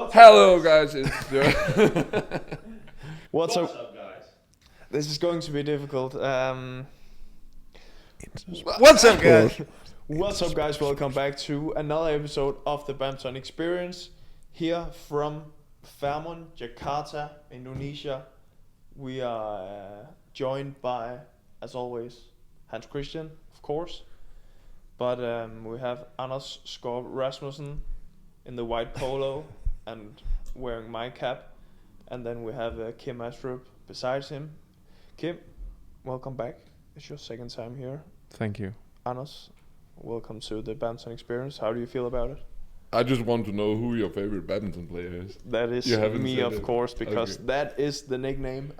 Hello guys, What's up, guys? This is going to be difficult. What's up, guys? What's up, guys? Welcome back to another episode of the Badminton Experience. Here from Fairmont, Jakarta, Indonesia. We are joined by, as always, Hans Christian, of course. But we have Anders Skaarup Rasmussen in the white polo and wearing my cap. And then we have Kim Astrup besides him. Kim, welcome back. It's your second time here. Thank you. Anders, welcome to the Badminton Experience. How do you feel about it? I just want to know who your favorite badminton player is. That is me, of course, because that is the nickname.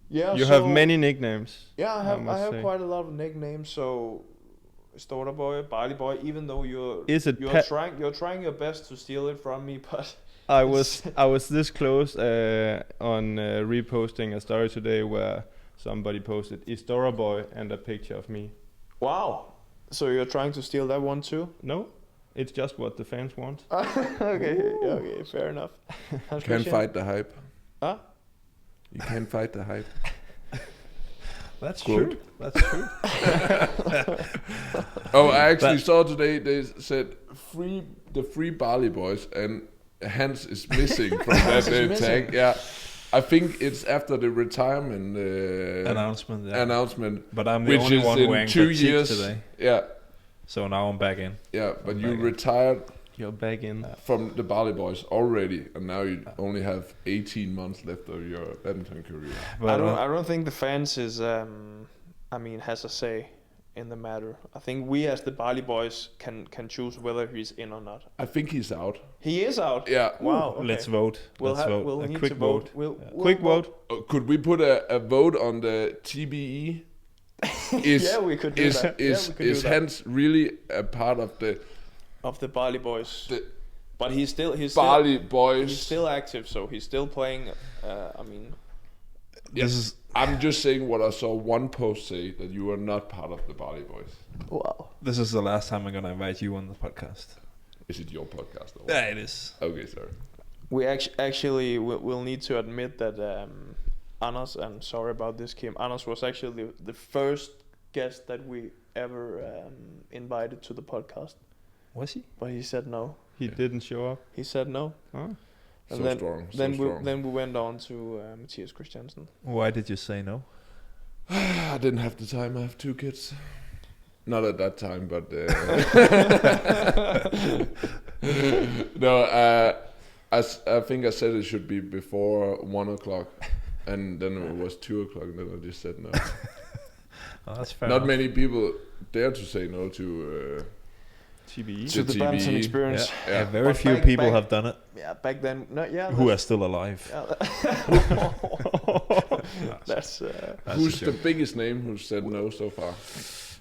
You have many nicknames. Yeah, I have quite a lot of nicknames. So, Skaarup Boy, Bali Boy. Even though you're trying your best to steal it from me, but I was this close on reposting a story today where somebody posted Skaarup Boy and a picture of me. Wow! So you're trying to steal that one too? No, it's just what the fans want. Okay, fair enough. Can't fight the hype. Huh? You can't fight the hype. That's Quote. true. That's true. Oh, I actually saw today they said the free Bali Boys, and Hans is missing from that tag. Yeah, I think it's after the retirement announcement. But I'm the only one wearing 2 the years today. Yeah. So now I'm back in. Yeah, but you retired. You're back in. From the Bali Boys already, and now you only have 18 months left of your badminton career. But I don't think the fans has a say in the matter. I think we as the Bali Boys can choose whether he's in or not. I think he's out. He is out? Yeah. Wow. Okay. Let's vote. We'll a need quick to vote. vote. Quick vote. Could we put a vote on the TBE? Yeah, we could do that. Is Hans really a part of the Bali Boys? But he's Bali Boys. He's still active, so he's still playing. Yes. I'm just saying what I saw one post say, that you are not part of the Bali Boys. Wow. This is the last time I'm gonna invite you on the podcast. Is it your podcast? Or Yeah, it is. Okay, sorry. We actually will need to admit that Anders, and sorry about this, Kim. Anders was actually the first guest that we ever invited to the podcast. Was he? But he said no. He didn't show up. He said no. Huh? And then we went on to Mathias Christiansen. Why did you say no? I didn't have the time. I have 2 kids. Not at that time, but no. I think I said it should be before 1 o'clock, and then it was 2 o'clock, and then I just said no. Oh, that's fair. Not many people dare to say no to TBE. To the Badminton Experience. Yeah, very But few people have done it. Yeah, back then. No, yeah. Who are still alive. That's who's the biggest name who said no so far?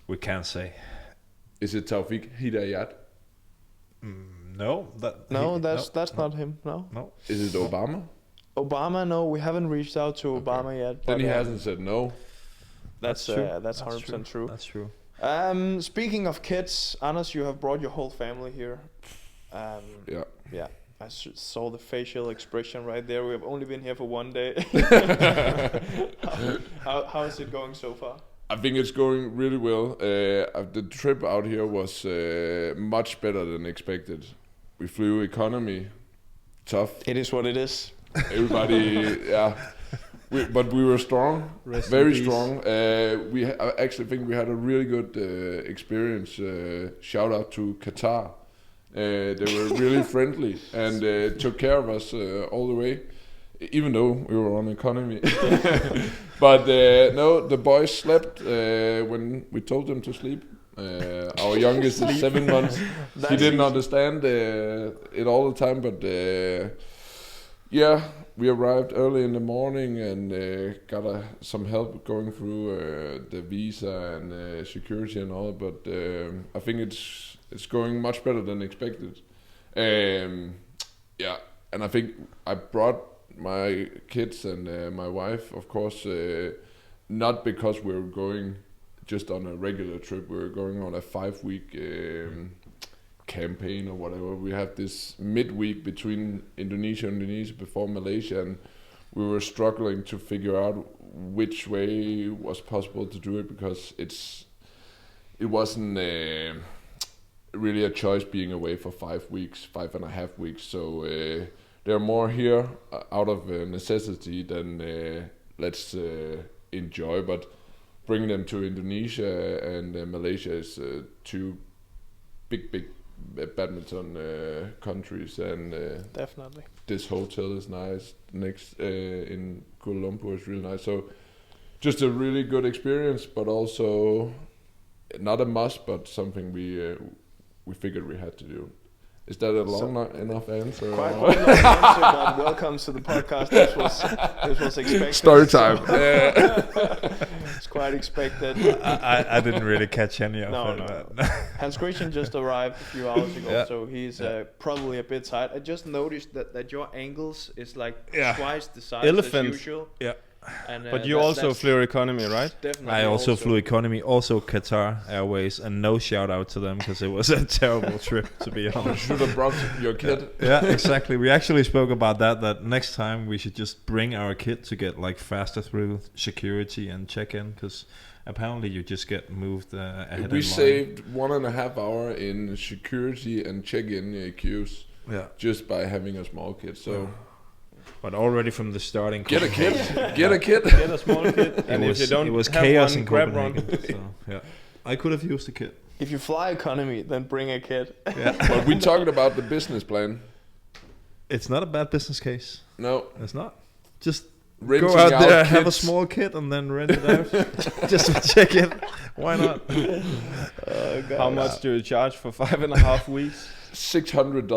We can't say. Is it Taufik Hidayat? No, that's not him. No. Is it Obama? Obama? No, we haven't reached out to Obama yet. Then he hasn't said no. That's true. That's 100% true. That's true. Speaking of kids, Anders, you have brought your whole family here. Yeah. I saw the facial expression right there. We have only been here for 1 day. How is it going so far? I think it's going really well. The trip out here was much better than expected. We flew economy, tough. It is what it is. Everybody, yeah. But we were strong, very strong. I actually think we had a really good experience. Shout out to Qatar. They were really friendly and took care of us all the way, even though we were on economy. But no, the boys slept when we told them to sleep. Our youngest is 7 months. He didn't understand it all the time, but yeah. We arrived early in the morning and got some help going through the visa and security and all. But I think it's going much better than expected. Yeah, and I think I brought my kids and my wife, of course, not because we were going just on a regular trip. We were going on a 5-week campaign or whatever. We have this midweek between Indonesia before Malaysia, and we were struggling to figure out which way was possible to do it, because it wasn't really a choice being away for 5 weeks, 5.5 weeks. So they're more here out of necessity than let's enjoy. But bringing them to Indonesia and Malaysia is two big badminton countries, and Definitely. this hotel is nice. Next in Kuala Lumpur is really nice. So just a really good experience, but also not a must, but something we figured we had to do. Is that a long enough answer? Quite a long answer, but welcome to the podcast. This was expected. Story time. It's quite expected. I didn't really catch any of No, it. no. but- Hans Christian just arrived a few hours ago, Yeah. so he's probably a bit tired. I just noticed that your angles is like Yeah. twice the size Elephant. as usual. Yeah. And, But you also flew economy, right? Definitely I also flew economy, also Qatar Airways, and no shout out to them because it was a terrible trip, to be You honest. should have brought your kid. Yeah, exactly. We actually spoke about that next time we should just bring our kid to get like faster through security and check-in, because apparently you just get moved ahead We in line. saved 1.5 hour in security and check-in queues Yeah. just by having a small kid. So But already from the starting, get a kid, get a kid. Get a small kid, and it if you don't it was have chaos one, in grab Copenhagen. one. So, yeah, I could have used a kid. If you fly economy, then bring a kid. Yeah, But we talked about the business plan. it's not a bad business case. No, It's not. Just renting go out there, have a kids. small kid, and then rent it out. Just to check it. Why not? How much do you charge for 5.5 weeks? $600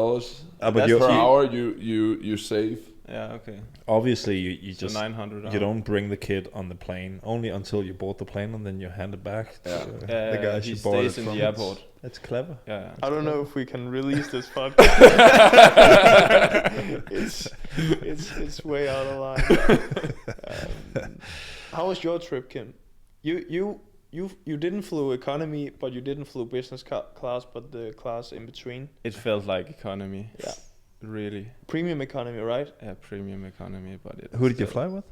But That's you per cheap. hour you save. Yeah, okay. obviously you So just 900. you don't bring the kid on the plane only until you board the plane, and then you hand it back to the guys he you bought it stays in from. the airport. It's clever. Yeah. I don't know if we can release this podcast. it's way out of line. How was your trip, Kim? You didn't flew economy, but you didn't flew business class, but the class in between. It felt like economy. Yeah. Really. Premium economy, right? Yeah, premium economy, but it Who did you still- fly with?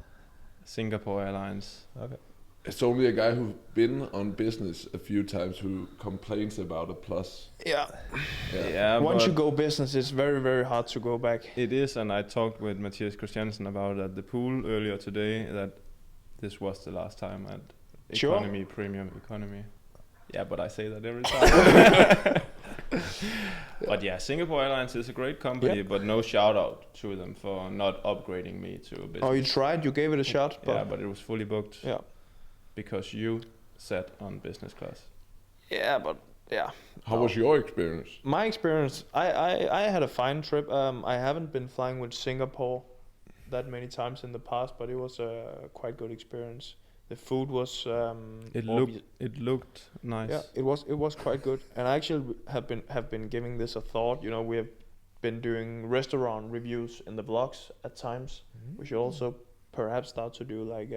Singapore Airlines. Okay. It's only a guy who's been on business a few times who complains about a plus. Yeah. Yeah, Once you but go business, it's very, very hard to go back. it is, and I talked with Mathias Christiansen about it at the pool earlier today, that this was the last time at Sure. economy, premium economy. Yeah, but I say that every time. But yeah, Singapore Airlines is a great company, Yeah. but no shout out to them for not upgrading me to a business. Oh, you tried, you gave it a shot, but Yeah, but it was fully booked yeah. because you sat on business class. Yeah, but yeah. How was your experience? My experience, I had a fine trip. I haven't been flying with Singapore that many times in the past, but it was a quite good experience. The food was It looked nice. yeah, it was quite good. And I actually have been giving this a thought. You know, we have been doing restaurant reviews in the vlogs at times. We should also perhaps start to do like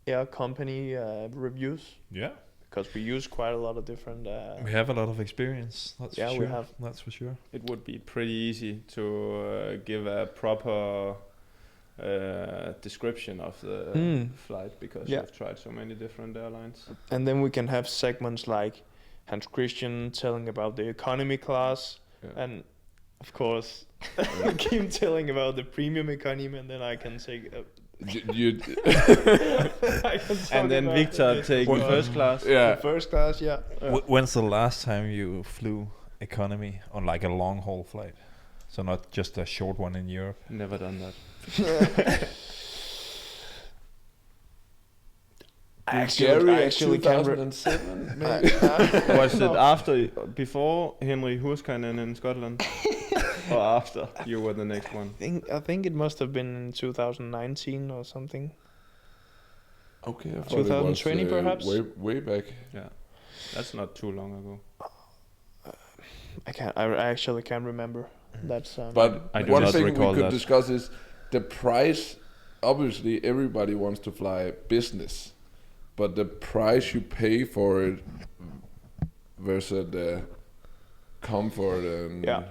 air company reviews, Yeah. because we use quite a lot of different. We have a lot of experience. That's Yeah, for we sure. have. That's for sure. It would be pretty easy to give a proper description of the flight, because Yeah. you've tried so many different airlines. And then we can have segments like Hans Christian telling about the economy class, Yeah. and of course, Kim telling about the premium economy, and then I can take. You I can talk And then about Victor the taking first class. yeah. first class, yeah. When's the last time you flew economy on like a long haul flight? So not just a short one in Europe. Never done that. I Scary actually can't. 2007 maybe. Was it after, before Henry Hurskanen in Scotland, or after you were the next one? I think it must have been in 2019 or something. Okay, I thought it 2020 was, perhaps? way back. Yeah, that's not too long ago. I actually can't remember. That's But I do one not thing we recall could that. discuss is the price. Obviously, everybody wants to fly business, but the price you pay for it versus the comfort and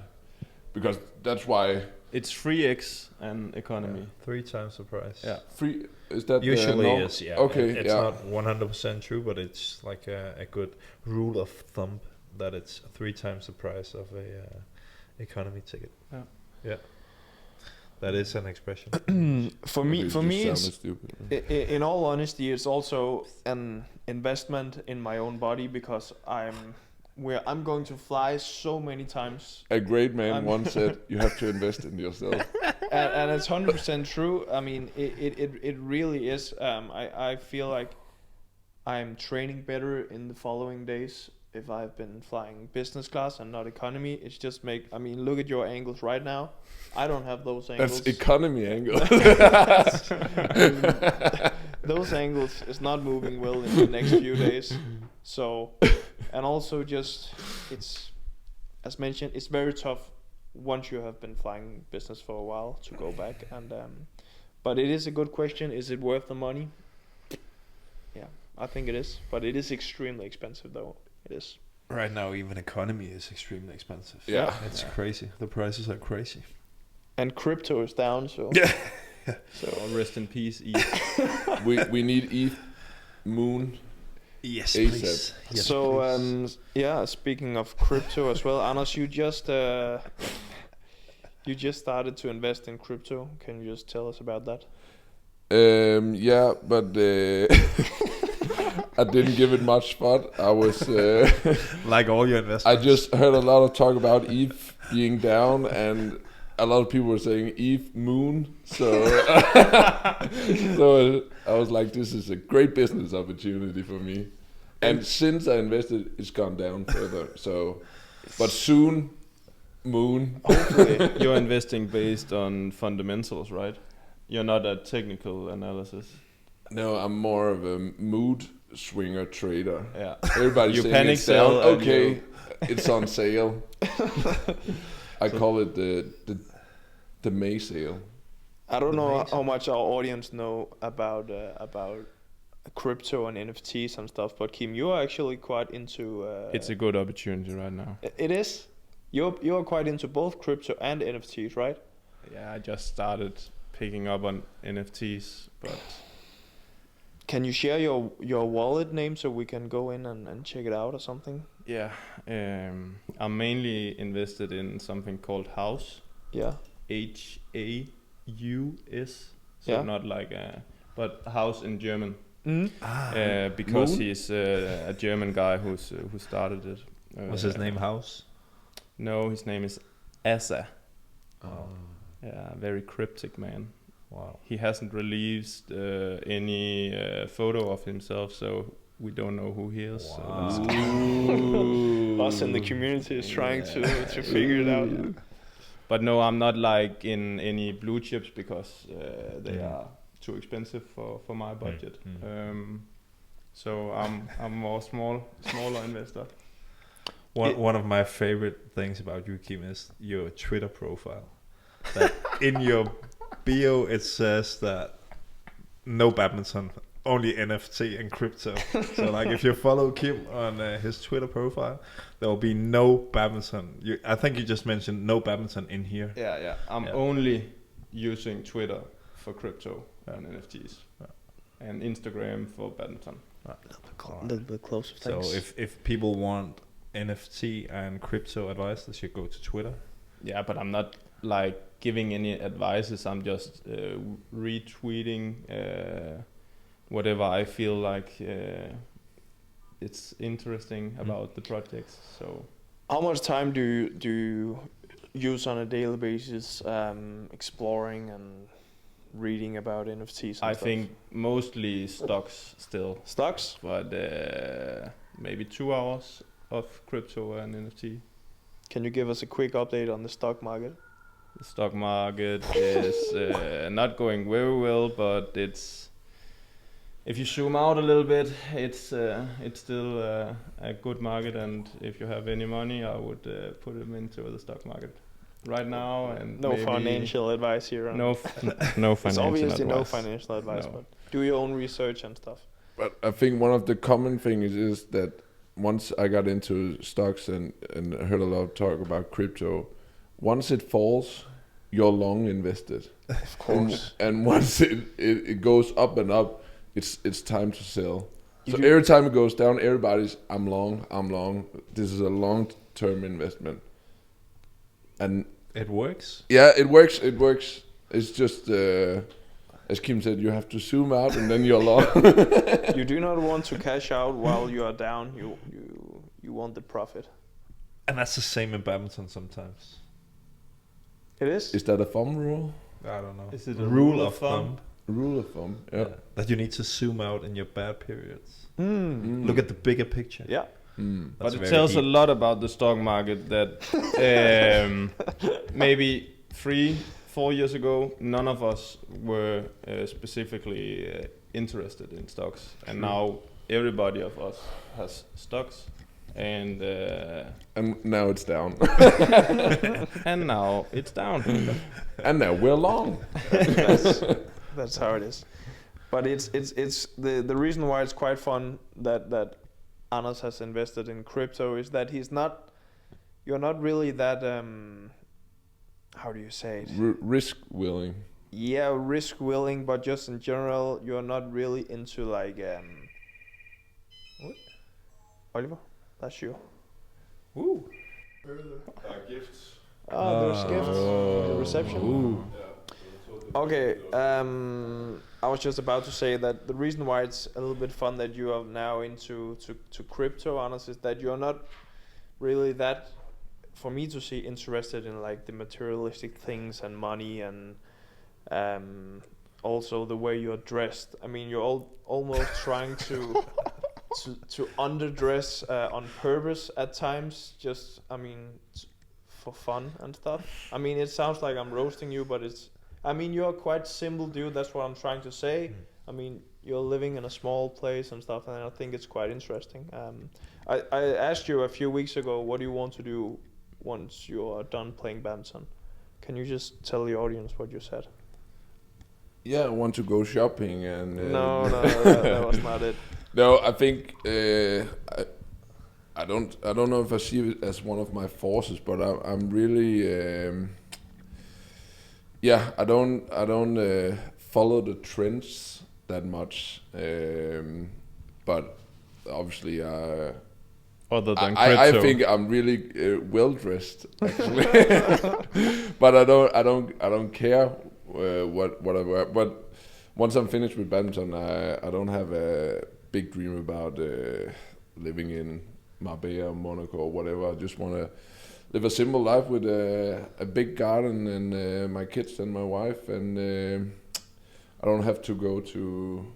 because that's why it's 3x and economy. 3 times the price. Yeah. free is that Usually no? is, yeah. Okay, It's not 100% true, but it's like a good rule of thumb that it's 3 times the price of a economy ticket. Yeah. That is an expression. For me, it's, stupid. in all honesty, it's also an investment in my own body because I'm going to fly so many times. A great man once said, "You have to invest in yourself." And it's 100% true. I mean, it really is. I feel like I'm training better in the following days if I've been flying business class and not economy. It's just look at your angles right now. I don't have those angles. That's economy angle. Those angles is not moving well in the next few days. So, and also it's, as mentioned, it's very tough once you have been flying business for a while to go back. And but it is a good question. Is it worth the money? Yeah, I think it is. But it is extremely expensive, though. It is. Right now, even economy is extremely expensive. Yeah. It's crazy. The prices are crazy. And crypto is down, so. Yeah. So rest in peace, ETH. we need ETH Moon. Yes, ASAP. please. Yes, So please. speaking of crypto as well, Anders, you just started to invest in crypto. Can you just tell us about that? Yeah, but I didn't give it much thought. I was Like all your investments. I just heard a lot of talk about ETH being down, and a lot of people were saying ETH Moon. So so I was like, this is a great business opportunity for me. And since I invested, it's gone down further. So, but soon, Moon. Hopefully. You're investing based on fundamentals, right? You're not a technical analysis. No, I'm more of a mood swinger trader. Yeah. Everybody's You saying panic it's down. sell and Okay, it's on sale. I call it the May sale. I don't know Amazing. how much our audience know about crypto and NFTs and stuff, but Kim, you are actually quite into. It's a good opportunity right now. It is. You're quite into both crypto and NFTs, right? Yeah, I just started picking up on NFTs, but Can you share your wallet name so we can go in and check it out or something? yeah, I'm mainly invested in something called House. Yeah. HAUS. So Yeah. not like but House in German. Mm. Because Moon? he's a German guy who started it. Was his name House? No, his name is Asa. Oh. Yeah, very cryptic man. Wow. He hasn't released any photo of himself, so we don't know who he is. So Wow. that's Us in the community is trying to figure it out. But no, I'm not like in any blue chips because they are too expensive for my budget. So I'm more smaller investor. One of my favorite things about you, Kim, is your Twitter profile. That in your bio it says that no badminton, only NFT and crypto. So like if you follow Kim on his Twitter profile, there will be no badminton. I think you just mentioned no badminton in here. Yeah. I'm only using Twitter for crypto and NFTs, and Instagram for badminton. A little bit closer. So if people want NFT and crypto advice, they should go to Twitter. Yeah, but I'm not like giving any advices. I'm just retweeting whatever I feel like it's interesting about the projects. So, how much time do you use on a daily basis exploring and reading about NFTs? And I think mostly stocks still, stocks, but maybe 2 hours of crypto and NFT. Can you give us a quick update on the stock market? The stock market is not going very well, but if you zoom out a little bit, it's still a good market, and if you have any money, I would put them into the stock market right now. And no maybe financial advice here. no financial It's obviously advice. no financial advice, No. but do your own research and stuff. But I think one of the common things is that once I got into stocks and heard a lot of talk about crypto, once it falls, you're long invested. Of course. And once it goes up and up, it's time to sell. So every time it goes down, everybody's I'm long. This is a long-term investment. And it works. Yeah, it works. It's just as Kim said, you have to zoom out and then you're long. You do not want to cash out while you are down. You want the profit. And that's the same in badminton sometimes. It is? Is that a thumb rule? I don't know. Is it a rule of thumb? Rule of thumb, yeah. That you need to zoom out in your bad periods. Mm. Look at the bigger picture. Yeah. But it tells a lot about the stock market that maybe 3-4 years ago, none of us were specifically interested in stocks. And now everybody of us has stocks. And now it's down. and now it's down. And now we're long. That's how it is. But it's the reason why it's quite fun that Anders has invested in crypto is that you're not really that how do you say it? Risk willing. Yeah, risk willing, but just in general, you're not really into like what? Oliver, that's you. Ooh. Gifts. Oh, there's gifts. The reception. Ooh. Okay, I was just about to say that the reason why it's a little bit fun that you are now into crypto, Anders, is that you're not really that, for me to see, interested in like the materialistic things and money and also the way you're dressed. I mean, you're almost trying to underdress on purpose at times. Just, I mean, for fun and stuff. I mean, it sounds like I'm roasting you, but I mean, you're a quite simple dude, that's what I'm trying to say. I mean, you're living in a small place and stuff, and I think it's quite interesting. I asked you a few weeks ago, what do you want to do once you are done playing badminton? Can you just tell the audience what you said? Yeah, I want to go shopping and... No, that was not it. No, I think I don't know if I see it as one of my forces, but I'm really... I don't follow the trends that much, but obviously Other than I crypto. think I'm really well dressed actually, but I don't care what I wear. But once I'm finished with badminton, I don't have a big dream about living in Marbella or Monaco or whatever. I just want to live a simple life with a big garden and my kids and my wife, and I don't have to go to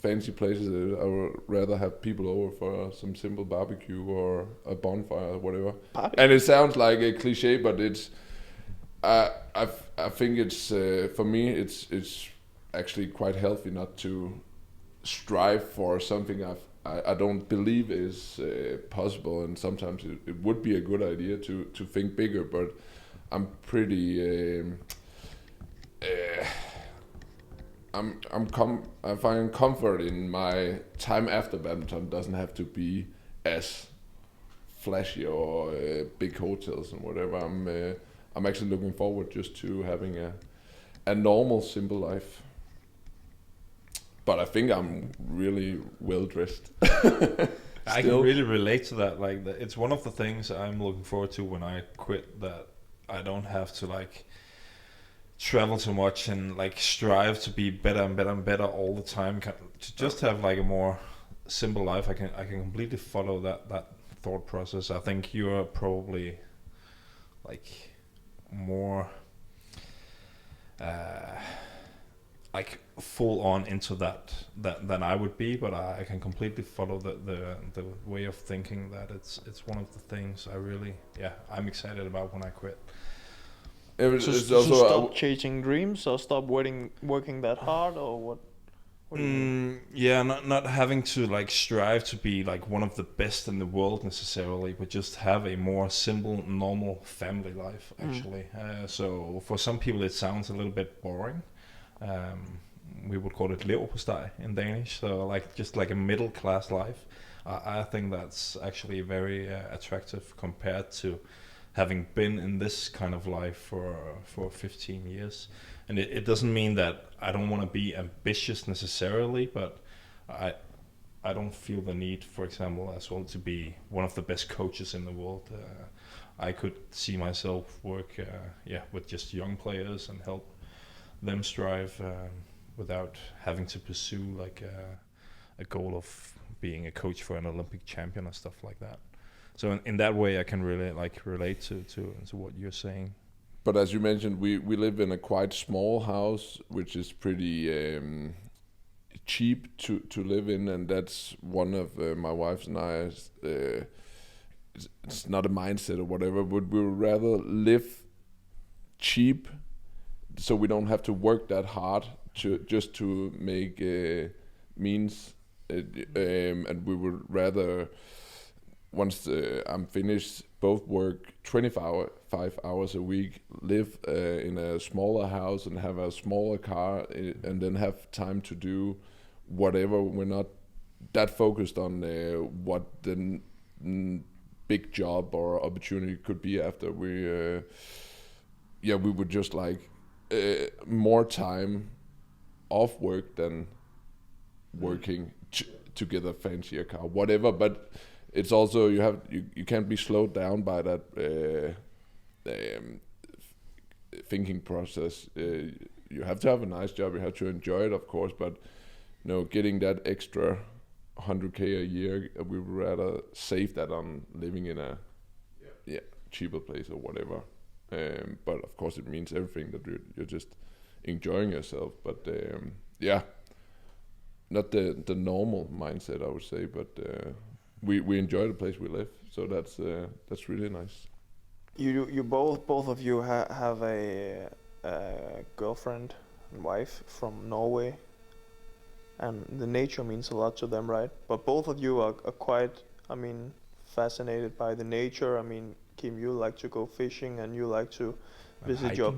fancy places. I would rather have people over for some simple barbecue or a bonfire or whatever. And it sounds like a cliche, but it's I think it's for me it's actually quite healthy not to strive for something I don't believe is possible, and sometimes it would be a good idea to think bigger, but I'm pretty I find comfort in my time after badminton. Doesn't have to be as flashy or big hotels and whatever. I'm actually looking forward just to having a normal, simple life. But I think I'm really well dressed. I can really relate to that. Like, it's one of the things I'm looking forward to when I quit. That I don't have to like travel too much and like strive to be better and better and better all the time. To just have like a more simple life. I can completely follow that thought process. I think you're probably like more like full on into that than I would be, but I can completely follow the way of thinking that it's one of the things I really I'm excited about when I quit. So stop chasing dreams or stop working that hard, or what? What do you mean? Not having to like strive to be like one of the best in the world necessarily, but just have a more simple, normal family life actually. So for some people it sounds a little bit boring. We would call it leverpostej in Danish. So like just like a middle class life. I think that's actually very attractive compared to having been in this kind of life for 15 years. And it doesn't mean that I don't want to be ambitious necessarily, but I don't feel the need, for example, as well, to be one of the best coaches in the world. I could see myself work with just young players and help them strive without having to pursue like a goal of being a coach for an Olympic champion or stuff like that. So in that way, I can really like relate to what you're saying. But as you mentioned, we live in a quite small house, which is pretty cheap to live in, and that's one of my wife's and I's. It's not a mindset or whatever, but we would rather live cheap, so we don't have to work that hard to make means, and we would rather, once I'm finished, both work 25 hours a week, live in a smaller house and have a smaller car, and then have time to do whatever. We're not that focused on what the big job or opportunity could be after. We would just like more time off work than working to get a fancier car, whatever. But it's also you can't be slowed down by that thinking process. You have to have a nice job. You have to enjoy it, of course. But getting that extra 100K a year, we would rather save that on living in a cheaper place or whatever. But of course, it means everything that you're just enjoying yourself. But not the normal mindset, I would say. But we enjoy the place we live, so that's really nice. You both of you have a girlfriend and wife from Norway, and the nature means a lot to them, right? But both of you are quite, fascinated by the nature. Kim, you like to go fishing, and you like to visit your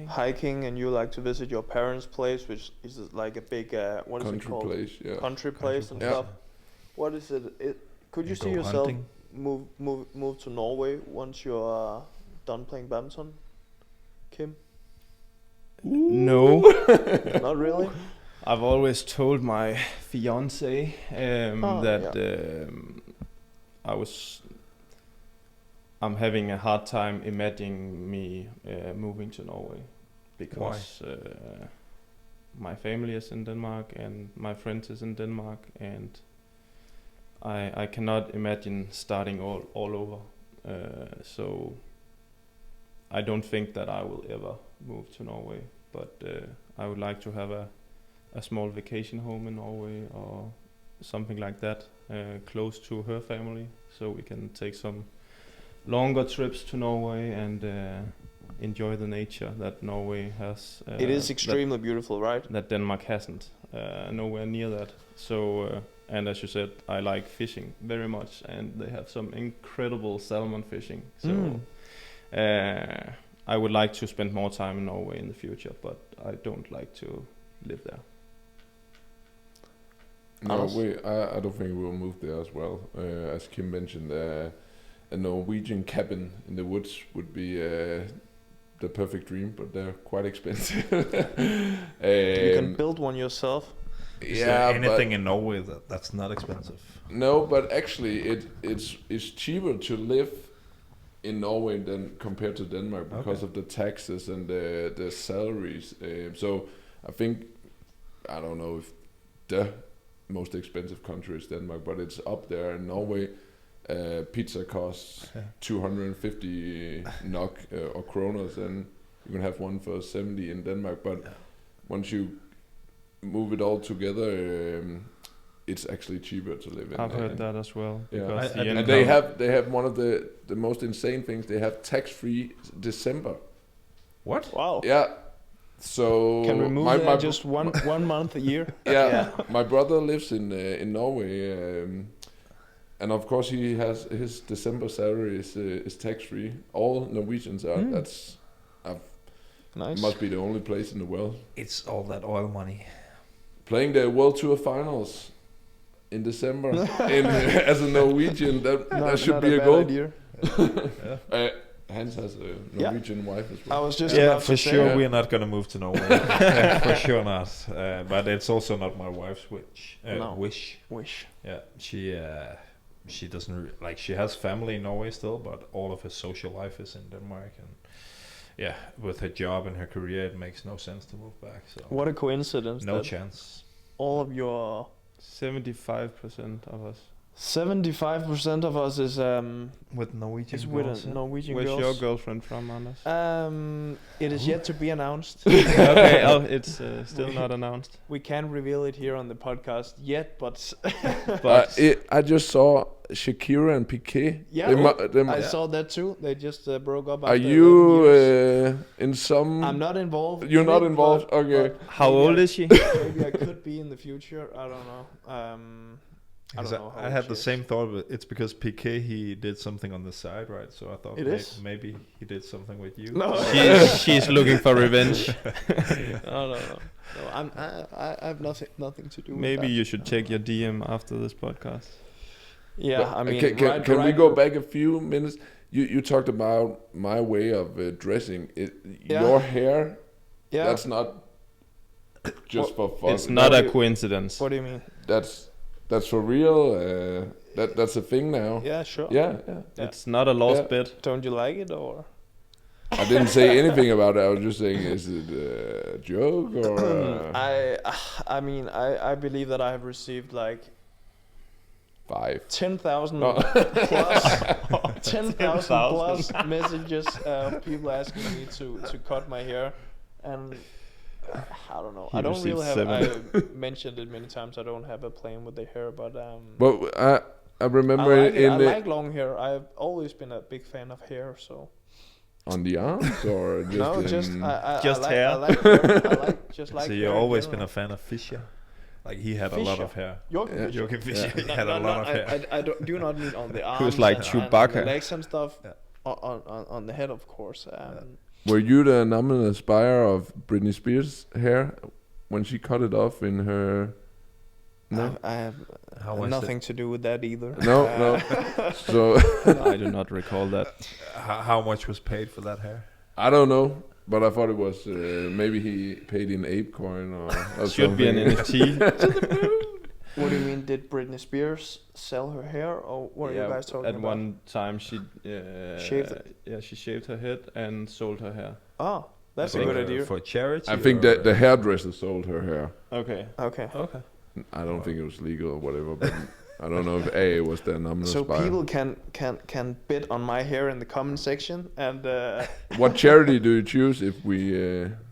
hiking, and you like to visit your parents' place, which is like a big what is it called? Place, yeah. Country place and stuff. What is it? Could you see yourself move to Norway once you're done playing badminton, Kim? No. Not really. I've always told my fiance I'm having a hard time imagining me moving to Norway, because my family is in Denmark and my friends is in Denmark, and I cannot imagine starting all over. So I don't think that I will ever move to Norway, but I would like to have a small vacation home in Norway or something like that, close to her family, so we can take some longer trips to Norway and enjoy the nature that Norway has. It is extremely beautiful, right? That Denmark hasn't, nowhere near that. So, and as you said, I like fishing very much, and they have some incredible salmon fishing. So, I would like to spend more time in Norway in the future, but I don't like to live there. No, I don't think we'll move there as well. As Kim mentioned, a Norwegian cabin in the woods would be the perfect dream, but they're quite expensive. You can build one yourself. Is there anything in Norway that's not expensive? No, but actually it's cheaper to live in Norway than compared to Denmark because of the taxes and the salaries. So I think, I don't know if the most expensive country is Denmark, but it's up there. In Norway, pizza costs 250 NOK or kroners, and you can have one for 70 in Denmark. But once you move it all together, it's actually cheaper to live in. I've heard that as well. Yeah, and they have one of the most insane things. They have tax-free December. What? Wow. Yeah. So can we move my just one month a year? Yeah. My brother lives in Norway, and of course he has his December salary is tax-free. All Norwegians are. That's nice. Must be the only place in the world. It's all that oil money. Playing the World Tour finals. in December as a Norwegian. That should be a goal. Hans has a Norwegian wife as well. I was just for sure we're not gonna move to Norway. For sure not. But it's also not my wife's wish. Yeah, she doesn't she has family in Norway still, but all of her social life is in Denmark, and with her job and her career, it makes no sense to move back. So what a coincidence! No chance. All of your 75% of us. 75% of us is with Norwegian girls. Norwegian Where's girls. your girlfriend from, Anders? It is yet to be announced. Okay, it's still not announced. We can't reveal it here on the podcast yet, but I just saw Shakira and Piqué. Yeah, I saw that too. They just broke up. Are you in some? I'm not involved. You're not involved. Okay. How old is she? Maybe I could be in the future. I don't know. I don't know. I had the same thought, but it's because Piqué, he did something on the side, right? So I thought maybe he did something with you. No, she's looking for revenge. No. I have nothing to do. Maybe with you should check your DM after this podcast. Yeah, but, I mean, can we go back a few minutes? You talked about my way of dressing. Your hair. Yeah. That's not just for fun. It's not a coincidence. What do you mean? That's for real. That's a thing now. Yeah, sure. Yeah. It's not a lost bit. Don't you like it, or? I didn't say anything about it. I was just saying, is it a joke or? I mean, I believe that I have received like 10,000 plus 10,000 plus messages of people asking me to cut my hair, and I don't know. I don't really have. I mentioned it many times. I don't have a plan with the hair, but I remember I like long hair. I've always been a big fan of hair. So on the arms or just no, just hair. I like just like. So you've always been a fan of Fischer. Like he had a lot of hair. Joachim Fischer, he had a lot of hair. I do not mean on the arms. He was like Chewbacca. And legs and stuff. Yeah. On the head, of course. Were you the nominal buyer of Britney Spears' hair when she cut it off in her? No, I have nothing to do with that either. No. So I do not recall that. How much was paid for that hair? I don't know. But I thought it was maybe he paid in ApeCoin or should be an NFT. What do you mean? Did Britney Spears sell her hair, or what are you guys talking about? At one time, she shaved it. Yeah, she shaved her head and sold her hair. Oh, that's a good idea for charity. I think that the hairdresser sold her hair. Okay. I don't think it was legal or whatever, but I don't know if A was their nominal So buyer. people can bid on my hair in the comment section, and what charity do you choose if we?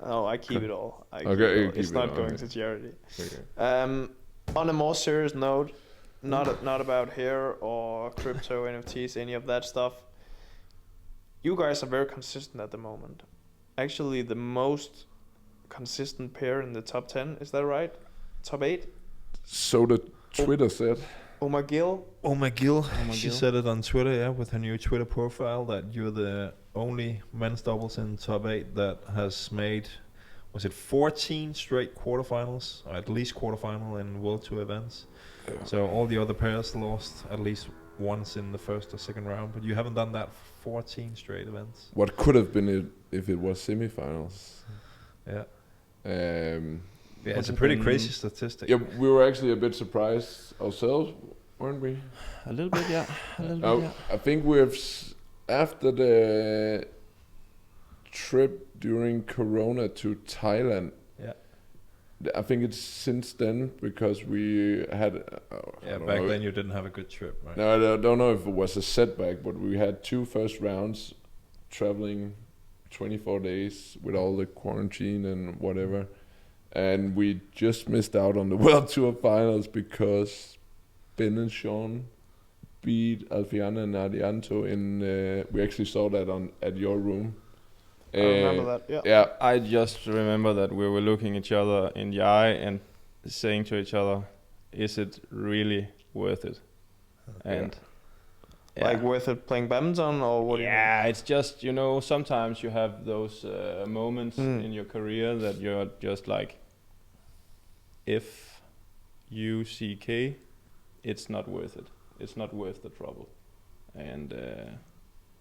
I keep it all. It's not going to charity. Okay. On a more serious note, not about hair or crypto, NFTs, any of that stuff. You guys are very consistent at the moment. Actually, the most consistent pair in the top 10. Is that right? Top 8. So the Twitter said. Oma Gill. She said it on Twitter, with her new Twitter profile, that you're the only men's doubles in top 8 that has made, was it 14 straight quarterfinals, or at least quarterfinal in World Tour events. Yeah. So all the other pairs lost at least once in the first or second round, but you haven't done that 14 straight events. What could have been it if it was semifinals? Yeah. Yeah, it's a pretty crazy statistic. Yeah, we were actually a bit surprised ourselves, weren't we? A little bit, yeah. I think after the trip during Corona to Thailand. Yeah. I think it's since then, because we had. Back then you didn't have a good trip, right? No, I don't know if it was a setback, but we had 2 first rounds, traveling 24 days with all the quarantine and whatever. And we just missed out on the World Tour finals because Ben and Sean beat Alfiana and Adianto we actually saw that at your room. I remember that, yeah. I just remember that we were looking each other in the eye and saying to each other, is it really worth it? And like worth it playing badminton, or what? Yeah, it's just, sometimes you have those moments in your career that you're just like, if you CK it's not worth it. It's not worth the trouble. And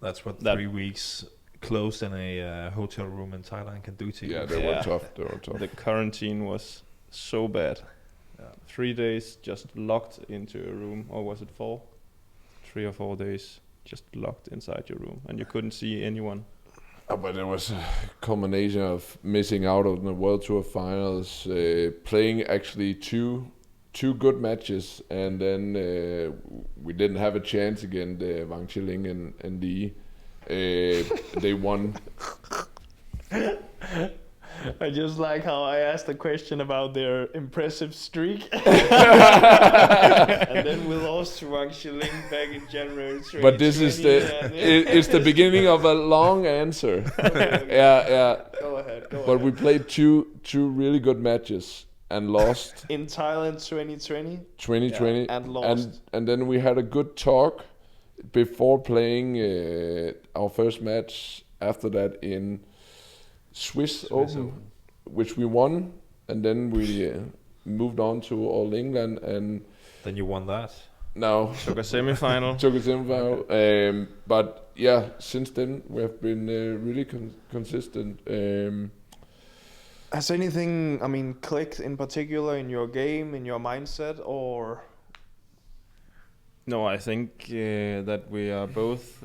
that's what 3 weeks closed in a hotel room in Thailand can do to you. Yeah, they were tough. The quarantine was so bad. 3 days just locked into a room, or was it 4? 3 or 4 days just locked inside your room, and you couldn't see anyone. But it was a combination of missing out on the World Tour finals, playing actually two good matches, and then we didn't have a chance against Wang Chiling and Lee. They won. I just like how I asked a question about their impressive streak. And then we lost to Wang Chiling back in January 2020. But this is it's the beginning of a long answer. Okay. Yeah. Go ahead. But we played two really good matches and lost. In Thailand 2020? 2020. Yeah, and lost. And then we had a good talk before playing our first match after that in Swiss Open, which we won, and then we moved on to All England, and then you won that. No, took a semifinal. But yeah, since then we have been really consistent. Has anything, clicked in particular in your game, in your mindset, or? No, I think that we are both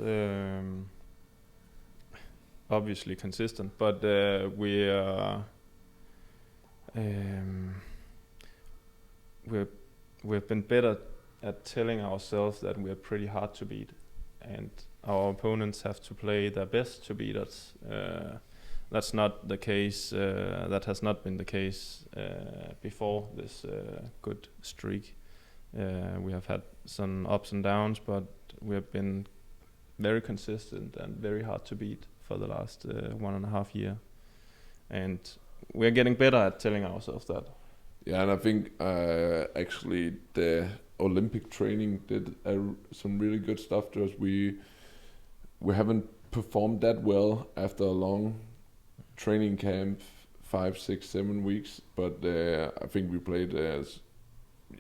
obviously consistent, but we are we've been better at telling ourselves that we're pretty hard to beat, and our opponents have to play their best to beat us. That's not the case. That has not been the case before this good streak. We have had some ups and downs, but we have been very consistent and very hard to beat for the last 1.5 years, and we're getting better at telling ourselves that. Yeah, and I think actually the Olympic training did some really good stuff to us. We haven't performed that well after a long training camp, 5, 6, 7 weeks, but I think we played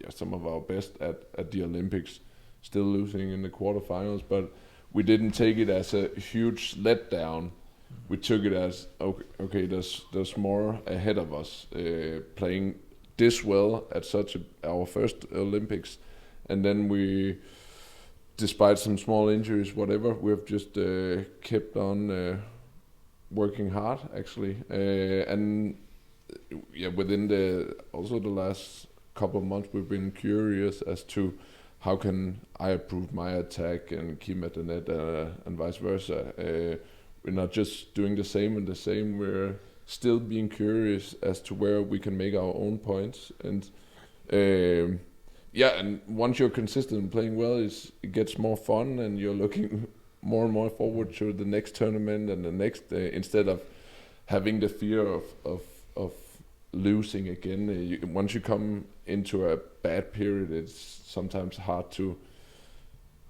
some of our best at the Olympics, still losing in the quarterfinals, but we didn't take it as a huge letdown. We took it as okay. There's more ahead of us. Playing this well at our first Olympics, and then we, despite some small injuries, whatever, we've just kept on working hard actually. And within the last couple of months, we've been curious as to how can I improve my attack and keep at the net, and vice versa. We're not just doing the same, we're still being curious as to where we can make our own points. And and once you're consistent and playing well, it gets more fun, and you're looking more and more forward to the next tournament and the next, instead of having the fear of losing again. Once you come into a bad period, it's sometimes hard to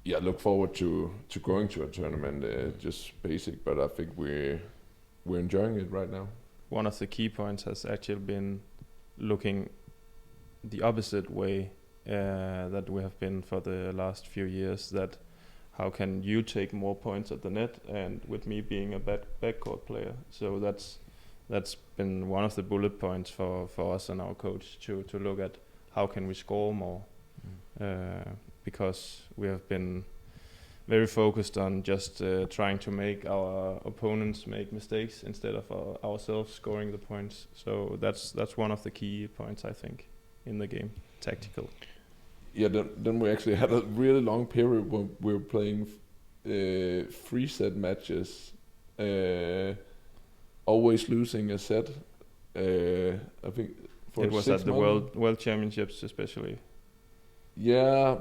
look forward to going to a tournament. Just basic, but I think we're enjoying it right now. One of the key points has actually been looking the opposite way that we have been for the last few years, that how can you take more points at the net, and with me being a backcourt player. So that's been one of the bullet points for us and our coach to look at how can we score more, because we have been very focused on just trying to make our opponents make mistakes instead of ourselves scoring the points. So that's one of the key points, I think, in the game, tactical. Yeah, then we actually had a really long period when we were playing 3 set matches, always losing a set. I think for it was 6 at the months. World Championships especially. Yeah,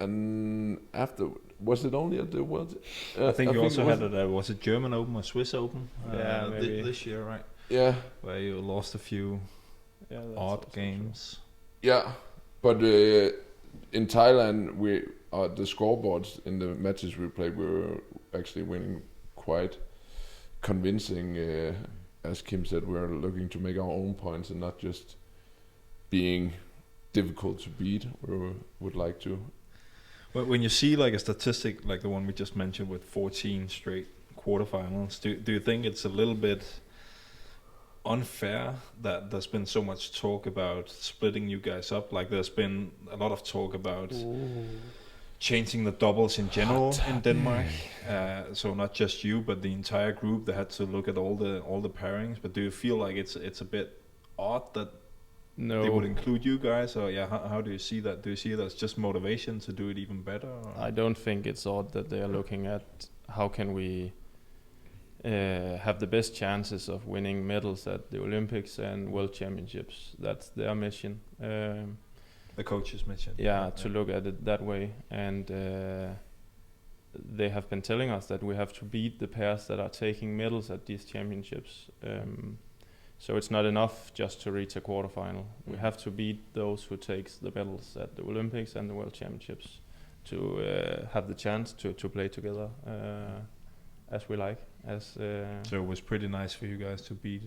and after, was it only at the World? I think you also had was it German Open or Swiss Open? Maybe this year, right? Yeah, where you lost a few odd games. Yeah, but in Thailand, the scoreboards in the matches we played, we were actually winning quite convincing. As Kim said, we're looking to make our own points and not just being difficult to beat or would like to. When you see like a statistic like the one we just mentioned with 14 straight quarterfinals, do you think it's a little bit unfair that there's been so much talk about splitting you guys up? Like there's been a lot of talk about changing the doubles in general in Denmark. So not just you, but the entire group. They had to look at all the pairings. But do you feel like it's a bit odd that they would include you guys? Or how do you see that? Do you see that as just motivation to do it even better? Or? I don't think it's odd that they are looking at how can we have the best chances of winning medals at the Olympics and World Championships. That's their mission. The coach's mission. Yeah, to look at it that way. And they have been telling us that we have to beat the pairs that are taking medals at these championships. So it's not enough just to reach a quarterfinal. We have to beat those who takes the medals at the Olympics and the World Championships to have the chance to play together as we like. So it was pretty nice for you guys to beat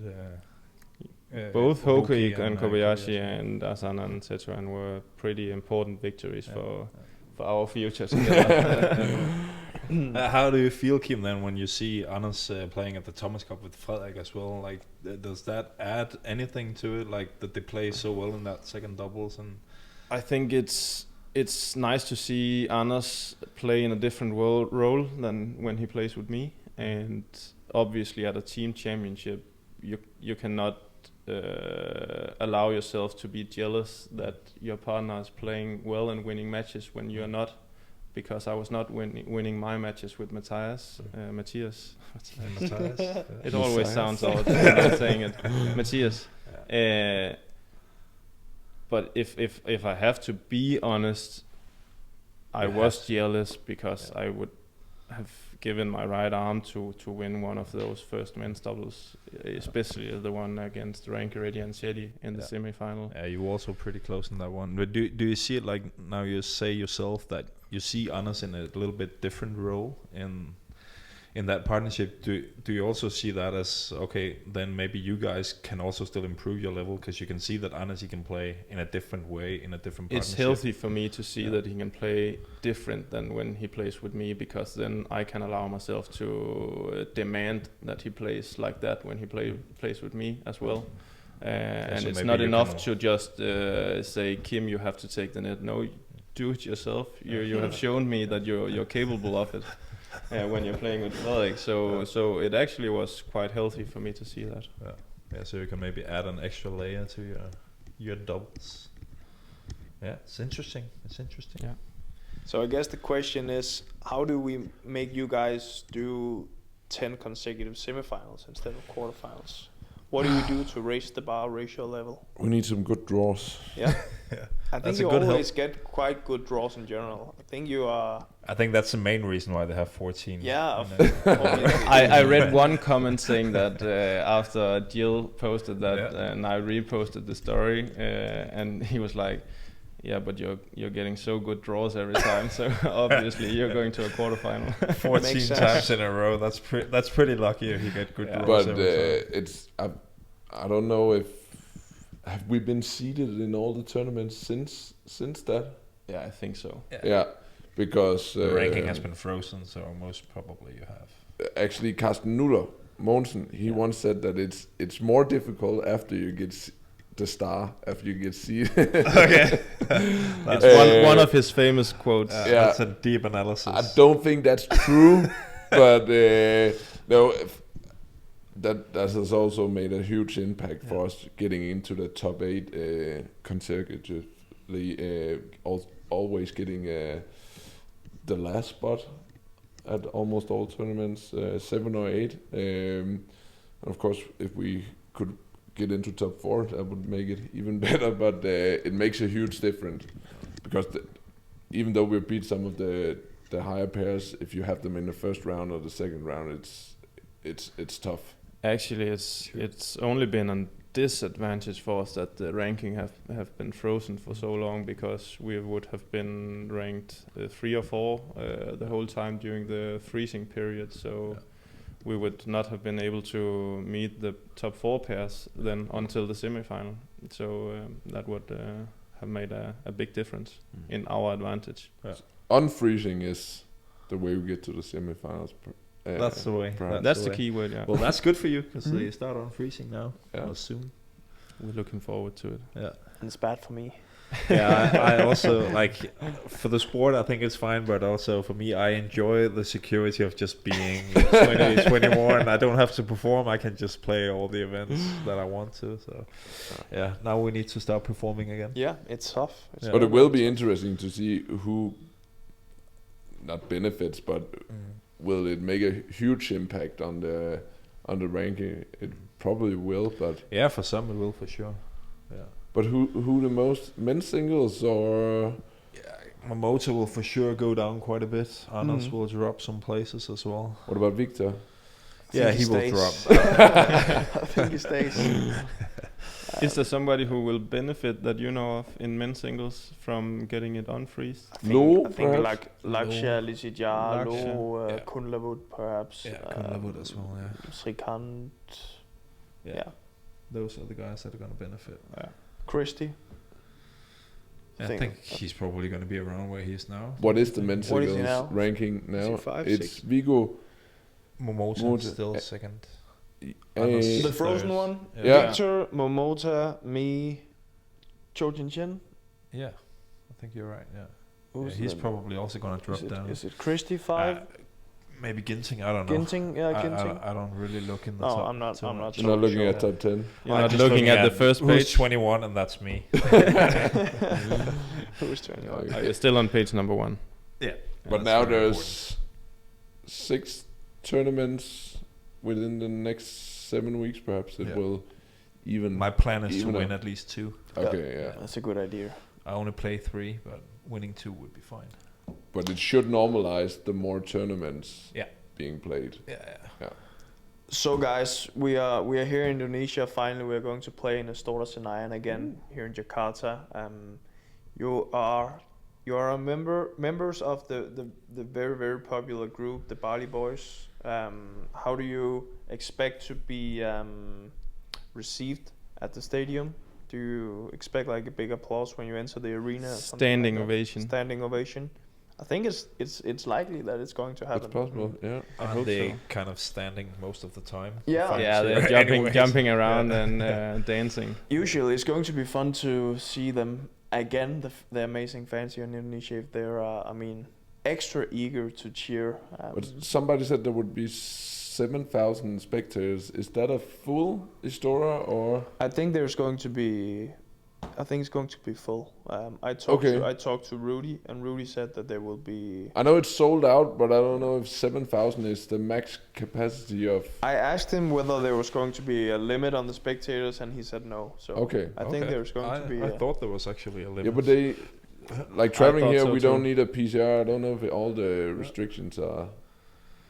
both Hoki and Kobayashi and Asana and Tetran were pretty important victories for our future together. How do you feel, Kim, then when you see Anders playing at the Thomas Cup with Frederik as well? Like, does that add anything to it? Like that they play so well in that second doubles? And I think it's nice to see Anders play in a different role than when he plays with me. And obviously, at a team championship, you cannot allow yourself to be jealous that your partner is playing well and winning matches when you're not. Because I was not winning my matches with Matthias. It always sounds odd when I'm saying it. Matthias. But if I have to be honest, I was jealous because I would have given my right arm to win one of those first men's doubles, especially the one against Rankireddy and Shetty in the semi-final. Yeah, you were also pretty close in that one. But do you see it like now you say yourself that you see Anders in a little bit different role in that partnership? Do you also see that as, okay, then maybe you guys can also still improve your level because you can see that Anders, he can play in a different way, in a different partnership? It's healthy for me to see that he can play different than when he plays with me, because then I can allow myself to demand that he plays like that when he plays with me as well. And so it's not enough to just say, Kim, you have to take the net. No, do it yourself. You have shown me that you're capable of it. When you're playing with Frederik, so it actually was quite healthy for me to see that. Yeah, so you can maybe add an extra layer to your doubles. Yeah, it's interesting. Yeah. So I guess the question is, how do we make you guys do 10 consecutive semifinals instead of quarterfinals? What do you do to raise the bar ratio level? We need some good draws. Yeah. I think you always get quite good draws in general. I think that's the main reason why they have 14. Yeah. I read one comment saying that after Jill posted that, and I reposted the story, and he was like, yeah, but you're getting so good draws every time, so obviously you're going to a quarterfinal. 14 times in a row. That's pretty lucky if you get good draws. But it's I don't know if have we been seeded in all the tournaments since that? Yeah, I think so. Yeah, because the ranking has been frozen, so most probably you have. Actually, Carsten Mogensen, he once said that it's more difficult after you get the star, after you get seeded. Okay, that's one of his famous quotes. That's a deep analysis. I don't think that's true, but no. That has also made a huge impact for us getting into the top 8 consecutively, always getting the last spot at almost all tournaments, 7 or 8. Of course, if we could get into top 4, that would make it even better, but it makes a huge difference because even though we beat some of the higher pairs, if you have them in the first round or the second round, it's tough. Actually, it's only been a disadvantage for us that the ranking have been frozen for so long, because we would have been ranked 3 or 4 the whole time during the freezing period. So we would not have been able to meet the top 4 pairs then until the semifinal. So that would have made a big difference in our advantage. Yeah. Unfreezing is the way we get to the semifinals. That's the way. That's the key word. Yeah. Well, that's good for you because they start on freezing now. Yeah. Soon. We're looking forward to it. Yeah. And it's bad for me. Yeah, I also like for the sport. I think it's fine, but also for me, I enjoy the security of just being 20 more, and I don't have to perform. I can just play all the events that I want to. So, yeah, now we need to start performing again. Yeah, it's tough. But it will be interesting to see who, not benefits, but will it make a huge impact on the ranking? It probably will, but yeah, for some it will for sure. Yeah. But who the most men's singles or? Yeah, Momota will for sure go down quite a bit. Anders will drop some places as well. What about Victor? Yeah, he will drop. I think he stays. Is there somebody who will benefit that you know of in men's singles from getting it unfreezed? I think like Lakshya, Lisidjar, Lakshya. Kunlavut perhaps. Yeah, Kunlavut as well. Yeah. Srikant. Yeah. Those are the guys that are going to benefit. Yeah. Christie. I think he's probably going to be around where he is now. What is the men's What is singles he now? ranking now? Is he 5, It's 6? Vigo. Momota still second. The frozen one. Yeah. Victor, Momota, me, Cho Jin Chen. Yeah, I think you're right. Yeah, Who's he's the- probably also going to drop down. Is it Christie 5? Maybe Ginting. I don't know. Ginting, yeah, Ginting. I don't really look in the No, top. I'm not. too I'm much. not. You're not looking sure. at top 10. You're I'm not just looking at the first who's page. 21, and that's me. Who's 21? You're still on page number 1. Yeah. But now there's 6 tournaments within the next 7 weeks. Perhaps it will even. My plan is to even win up. at least 2. Okay, yeah. That's a good idea. I only play 3, but winning 2 would be fine. But it should normalize the more tournaments Yeah. being played. Yeah. So guys, we are here in Indonesia. Finally, we are going to play in Istora Senayan again here in Jakarta. You are members of the very popular group, the Bali Boys. How do you expect to be received at the stadium? Do you expect like a big applause when you enter the arena? Or something Standing like that? ovation. Standing ovation. I think it's likely that it's going to happen. It's possible, yeah. I Aren't hope they so. kind of standing most of the time? Yeah. Yeah, they're jumping around and dancing. Usually, it's going to be fun to see them again. The amazing fans here in Indonesia, if they're, extra eager to cheer. But somebody said there would be 7,000 spectators. Is that a full Istora or? I think there's going to be. I think it's going to be full. I talked to Rudy, and Rudy said that there will be. I know it's sold out, but I don't know if 7,000 is the max capacity of. I asked him whether there was going to be a limit on the spectators, and he said no. So I think there's going to be. I thought there was actually a limit. Yeah, but they, like traveling thought here, so we too. don't need a PCR. I don't know if all the restrictions are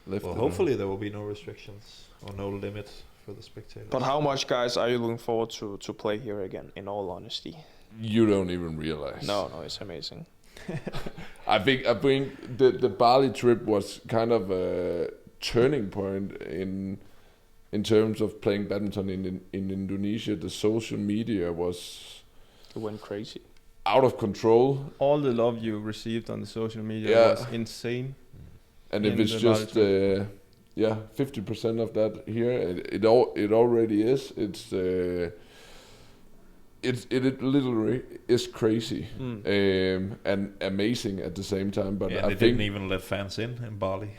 lifted. Well, hopefully there will be no restrictions or no limit for the spectators. But how much, guys, are you looking forward to play here again? In all honesty. You don't even realize. No, it's amazing. I think the Bali trip was kind of a turning point in terms of playing badminton in Indonesia. The social media was It went crazy. out of control, All the love you received on the social media was insane. and if In it's the just Bali 50% of that here, it already is. It literally is crazy and amazing at the same time. But yeah, I they think didn't even let fans in Bali.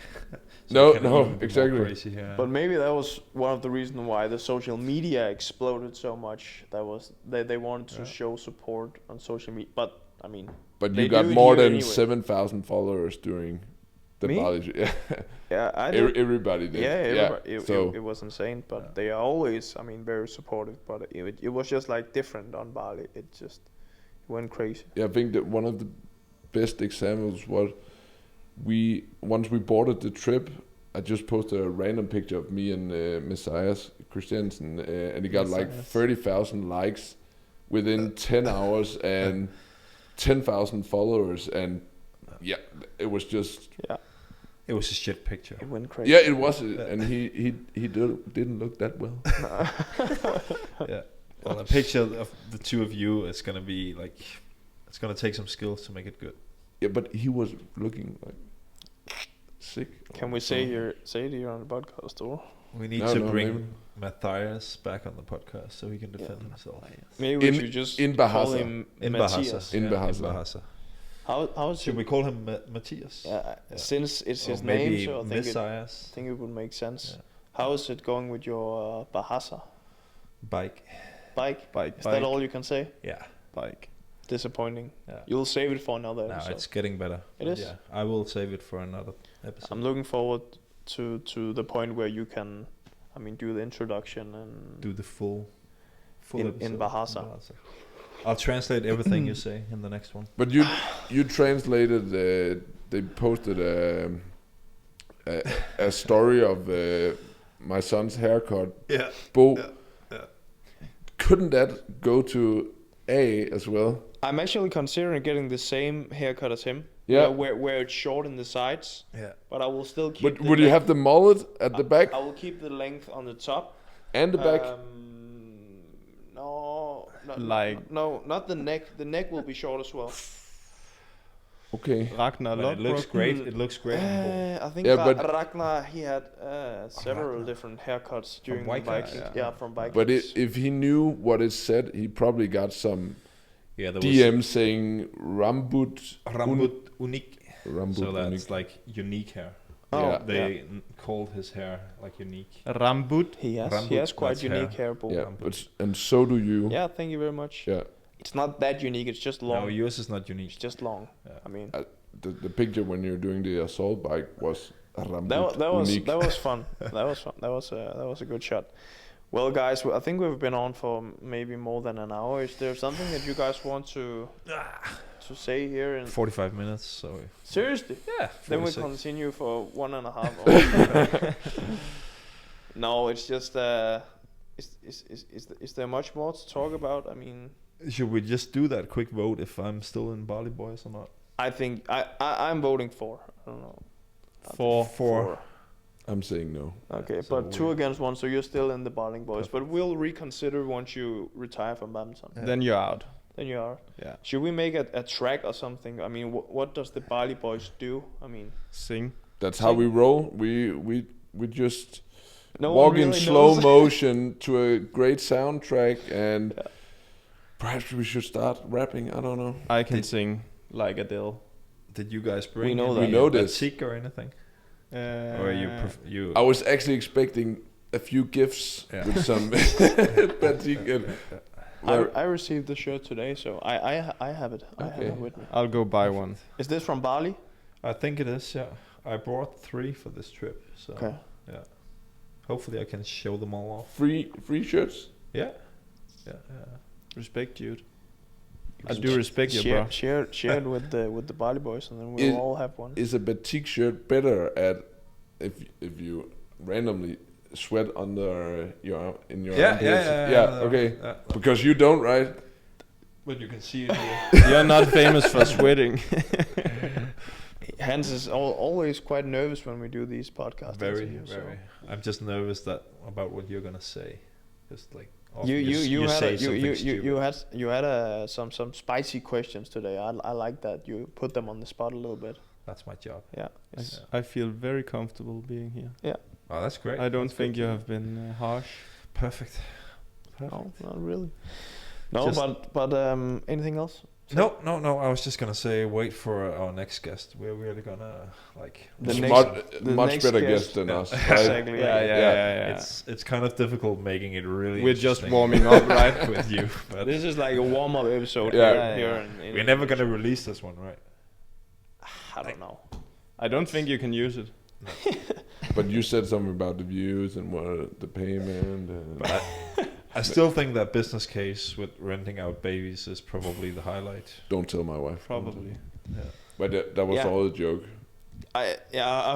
No, it can even be more exactly. Crazy here. But maybe that was one of the reasons why the social media exploded so much. That was they wanted to show support on social media. But I mean, But they you got do it more here than anyway. 7,000 followers during the Me? Bali. Yeah, yeah, I did. everybody did. Yeah, everybody, so it was insane. But they are always, very supportive. But it was just like different on Bali. It went crazy. yeah, I think that one of the best examples was once we boarded the trip. I just posted a random picture of me and Messias Christiansen, and it got like 30,000 likes within 10 hours and 10,000 followers, and yeah, it was just It was a shit picture. It went crazy. yeah, it was, and he didn't look that well. Yeah. Well, a picture of the two of you is gonna be like It's gonna take some skills to make it good. Yeah, but he was looking like sick. Can we say it here on the podcast, or We need to bring Matthias back on the podcast so he can defend himself. maybe we should just call Bahasa. him In Matthias. Bahasa. In In Bahasa. Bahasa. How Should we call him Matthias? Since it's his Or name, maybe so I Messias. think it would make sense. Yeah. How is it going with your Bahasa Bike. bike? Is that all you can say? Yeah. Bike. Disappointing. Yeah. You'll save it for another Now episode. it's getting better. It is? Yeah. I will save it for another episode. I'm looking forward to the point where you can, do the introduction and Do the full in episode Bahasa. I'll translate everything you say in the next one. But you translated. They posted a story of my son's haircut. Yeah. Bo. Yeah. Couldn't that go to A as well? I'm actually considering getting the same haircut as him. Yeah. Where it's short in the sides. Yeah. But I will still keep. But would you have the mullet at the back I will keep the length on the top. and the back? No, not the neck. The neck will be short as well. Okay. Ragnar But it looks Lodbrok. great. It looks great. on Bo. I think Yeah, but- Ragnar, he had several different haircuts during the Vikings, Vikings. yeah. From Vikings. But if he knew what it said, he probably got some Yeah, there DM saying Rambut. Rambut unique. Rambut So that's unique. like unique hair. Yeah. They called his hair like unique. Rambut. he has Rambut, quite that's unique hair. hair. Bo. Yeah, and so do you. Yeah, thank you very much. Yeah. It's not that unique. It's just long. No, yours is not unique. It's just long. Yeah. The picture when you're doing the assault bike was Rambut unique. that was fun. That was fun. That was a good shot. Well, guys, I think we've been on for maybe more than an hour. Is there something that you guys want to say here? 45 minutes. So Seriously? yeah. Then we 46. continue for 1.5 hours. No, it's just. Is there much more to talk about? Should we just do that quick vote if I'm still in Bali Boys or not? I think I'm voting for. I don't know. Four. I'm saying no. Okay, So but 2 against 1, so you're still in the Bali Boys. But we'll reconsider once you retire from badminton. Yeah. Then you're out. Then you are. Yeah. Should we make a track or something? What does the Bali Boys do? Sing. That's how we roll. We just No walk one in really slow knows. motion to a great soundtrack, and perhaps we should start rapping. I don't know. I can sing like Adele. Did you guys bring We know any that. We know this. batik or anything? Or you? I was actually expecting a few gifts Yeah. with some batik. I received the shirt today, so I have it. I have Okay. it with me. I'll go buy one. Is this from Bali? I think it is. Yeah, I brought 3 for this trip. So Okay. yeah, hopefully I can show them all off. free shirts. Yeah. Respect, dude. I do respect you, bro. Share it with the Bali Boys, and then we'll all have one. Is a batik shirt better at if you randomly sweat under your armpits? Yeah, Okay, yeah. because you don't, right? But you can see it here. You're not famous for sweating. Hans is always quite nervous when we do these podcasts. Very. interviews, so. I'm just nervous about what you're gonna say. Just like often You had some spicy questions today. I like that you put them on the spot a little bit. That's my job. Yeah. I feel very comfortable being here. Oh, that's great. I don't That's think good. you have been harsh. Perfect. No, not really. No, Just- but anything else? No. I was just gonna say, wait for our next guest. We're really gonna like. The Much next better guest- guest than us. Exactly. Yeah. It's kind of difficult making it really. We're just interesting warming up, right? with you. But This is like a warm-up episode. Yeah. Here in we're never gonna release this one, right? I don't know. I don't think you can use it. But you said something about the views and what the payment. But I still think that business case with renting out babies is probably the highlight. Don't tell my wife. Probably. Yeah. But that was Yeah. all a joke. I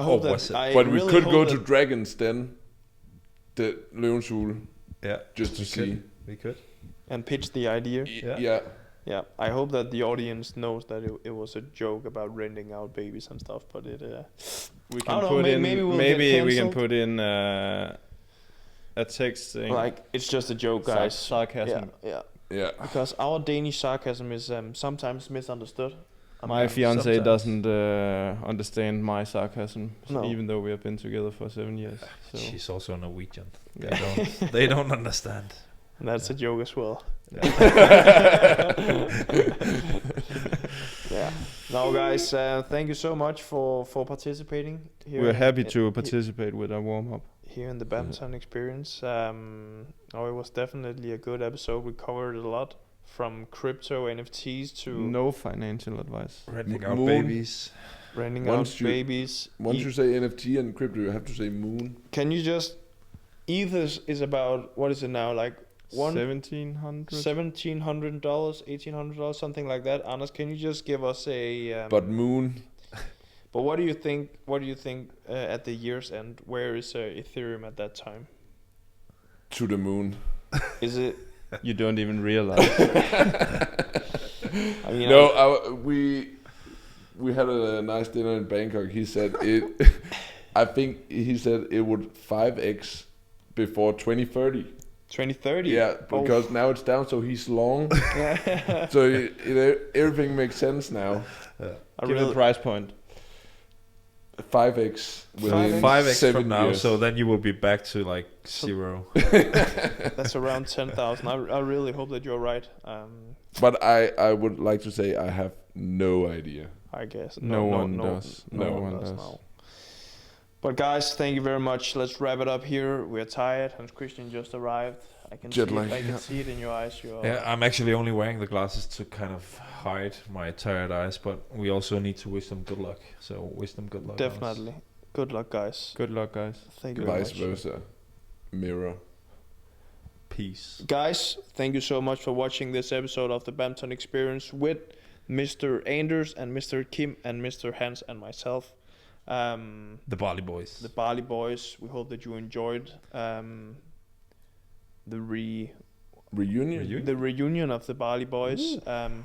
hope that. was it? But we really could hope go that- to Dragon's Den, the Løvens Hule, Yeah. just to we see. could. We could. and pitch the idea. Yeah. Yeah, I hope that the audience knows that it was a joke about renting out babies and stuff. But it. We I can don't put know, in. maybe we'll Maybe get we can cancelled. put in a text thing. Like it's just a joke, guys. Sarcasm. Yeah. Yeah. Because our Danish sarcasm is sometimes misunderstood. My fiance sometimes. doesn't understand my sarcasm, No. even though we have been together for 7 years. So She's also Norwegian. yeah. They don't understand. And that's a joke as well. Yeah. No, guys, thank you so much for participating here. We're happy to participate with our warm-up. Here in the Badminton Experience. It was definitely a good episode. We covered a lot, from crypto, NFTs to No financial advice. Renting out Moon. babies. renting Once out you- babies. Once you say NFT and crypto, you have to say moon. Can you just... Ether is about, what is it now, like $1,700. $1,700, $1,800, something like that. Anders, can you just give us a... But moon, But what do you think? What do you think at the year's end? Where is Ethereum at that time? to the moon. Is it? You don't even realize. I mean, No, we had a nice dinner in Bangkok. He said it. I think he said it would 5x before 2030. 2030. Yeah, because now it's down, so he's long. So everything makes sense now. Give a price point. 5x within 5x 7 from now, years. so then you will be back to like zero. That's around 10,000. I really hope that you're right. But I would like to say I have no idea. I guess No one does. No one does. No. But guys, thank you very much. Let's wrap it up here. We're tired. Hans Christian just arrived. I can Jet see lag, it. I can yeah. see it in your eyes. Yeah, I'm actually only wearing the glasses to kind of hide my tired eyes, but we also need to wish them good luck. So wish them good luck. Definitely. Good luck, guys. Good luck, guys. Thank you very Vice much. versa. Mirror. Peace. Guys, thank you so much for watching this episode of the Badminton Experience with Mr. Anders and Mr. Kim and Mr. Hans and myself. The Bali Boys. The Bali Boys. We hope that you enjoyed the reunion of the Bali Boys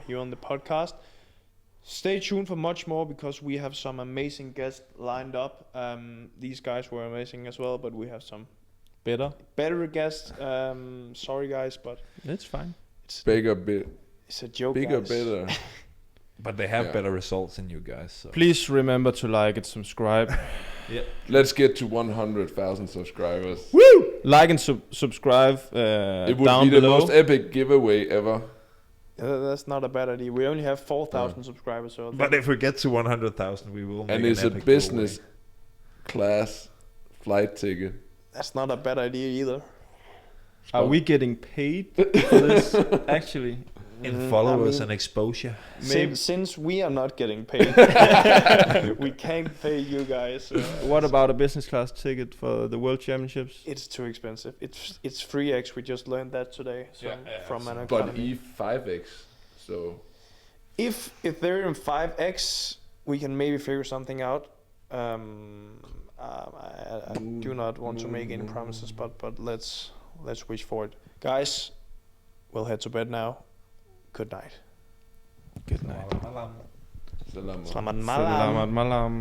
here on the podcast. Stay tuned for much more because we have some amazing guests lined up. These guys were amazing as well, but we have some better guests. Sorry guys, but It's fine. it's a joke. Bigger, guys. better. But they have Yeah. better results than you guys. So. Please remember to like and subscribe. Let's get to 100,000 subscribers. Like and subscribe It would down be the below. most epic giveaway ever. That's not a bad idea. We only have 4,000 subscribers, so But if we get to 100,000, we will. And make it's an a epic business class flight ticket. that's not a bad idea either. Are we getting paid for this? Actually, giveaway. In followers I mean, and exposure. Since we are not getting paid, we can't pay you guys. what about a business class ticket for the World Championships? It's too expensive. It's 3x. We just learned that today from an But economy. E5x. So If Ethereum 5x, we can maybe figure something out. I do not want to make any promises, but let's wish for it, guys. We'll head to bed now. Good night. Good night. Selamat. Selamat malam. Selamat malam.